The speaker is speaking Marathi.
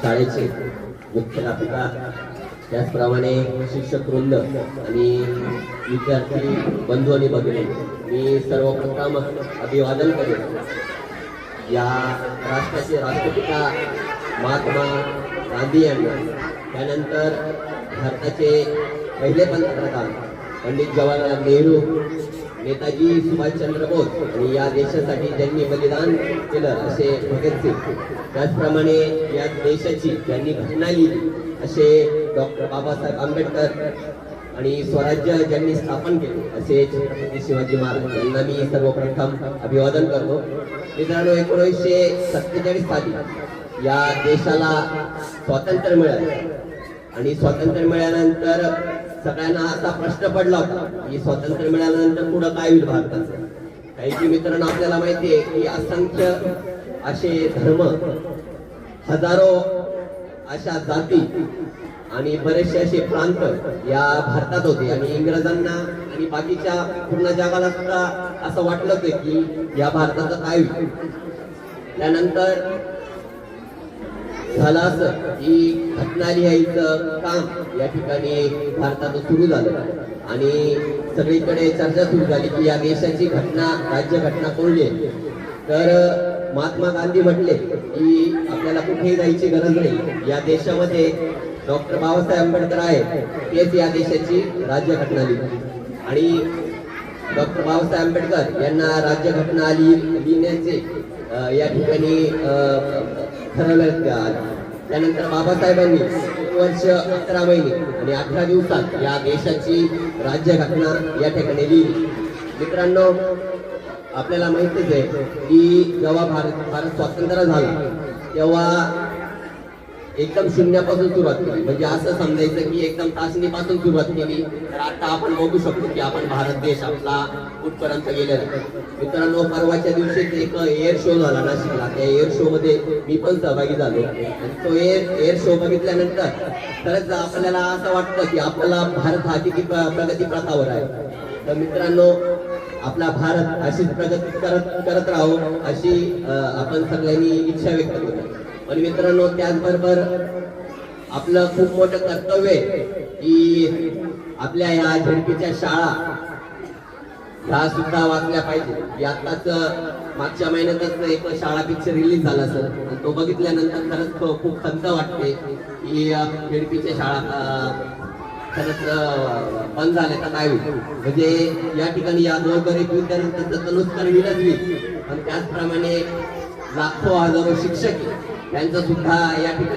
शाळेचे मुख्याध्यापिका, त्याचप्रमाणे शिक्षक वृंद आणि विद्यार्थी बंधू आणि भगिनी, मी सर्वप्रथम अभिवादन करेन या राष्ट्राचे राष्ट्रपिता महात्मा गांधी यांना, त्यानंतर भारताचे पहिले पंतप्रधान पंडित जवाहरलाल नेहरू, नेताजी सुभाषचंद्र बोस आणि या देशासाठी ज्यांनी बलिदान केलं असे भगतसिंग, त्याचप्रमाणे या देशाची ज्यांनी घटना लिहिली असे डॉक्टर बाबासाहेब आंबेडकर आणि स्वराज्य ज्यांनी स्थापन केले असे छत्रपती शिवाजी महाराज यांना मी सर्वप्रथम अभिवादन करतो. मित्रांनो, 1947 साली या देशाला स्वातंत्र्य मिळालं आणि स्वातंत्र्य मिळाल्यानंतर सगळ्यांना असा प्रश्न पडला होता की स्वातंत्र्य मिळाल्यानंतर पुढे काय होईल भारताचं. काही की मित्रांनो, आपल्याला माहिती आहे की असंख्य असे धर्म, हजारो अशा जाती आणि बरेचसे असे प्रांत या भारतात होते आणि इंग्रजांना आणि बाकीच्या पूर्ण जगाला सुद्धा असं वाटलं होतं की या भारताचं काय होईल. त्यानंतर झालं असं की घटना लिहायचं काम या ठिकाणी भारतात सुरू झालं आणि सगळीकडे चर्चा सुरू झाली की या देशाची घटना, राज्यघटना कोणली आहे. तर महात्मा गांधी म्हटले की आपल्याला कुठेही जायची गरज नाही, या देशामध्ये डॉक्टर बाबासाहेब आंबेडकर आहे, तेच या देशाची राज्यघटना लिहिली. आणि डॉक्टर बाबासाहेब आंबेडकर यांना राज्यघटना लिहिण्याचे या ठिकाणी ठरवलं. त्यानंतर बाबासाहेबांनी 1 वर्ष 11 महिने आणि 18 दिवसात या देशाची राज्यघटना या ठिकाणी लिहिली. मित्रांनो, आपल्याला माहितीच आहे की जेव्हा भारत स्वतंत्र झाला तेव्हा एकदम शून्यापासून सुरुवात केली, म्हणजे असं समजायचं की एकदम तासणीपासून सुरुवात केली. तर आता आपण बघू शकतो की आपण भारत देश आपला कुठपर्यंत गेलेला आहे. मित्रांनो, परवाच्या दिवशी एक एअर शो झाला नाशिकला. त्या एअर शो मध्ये मी पण सहभागी झालो आणि तो एअर शो बघितल्यानंतर खरंच आपल्याला असं वाटतं की आपल्याला भारत हा किती प्रगती पथावर आहे. तर मित्रांनो, आपला भारत अशीच प्रगती करत राहो अशी आपण सगळ्यांनी इच्छा व्यक्त करू. पण मित्रांनो, त्याचबरोबर आपलं खूप मोठं कर्तव्य आहे की आपल्या या झडपीच्या शाळा ह्या सुद्धा वाचल्या पाहिजे. आताच मागच्या महिन्यातच एक शाळा पिक्चर रिलीज झाला सर, आणि तो बघितल्यानंतर खरंच खूप खंत वाटते की झडपीच्या शाळा खरंच बंद झाल्या तर काय होईल. म्हणजे या ठिकाणी या गोरगरीब विद्यार्थ्यांचं नुकसान होईल, पण त्याचप्रमाणे लाखो हजारो शिक्षक त्यांचं सुद्धा या ठिकाणी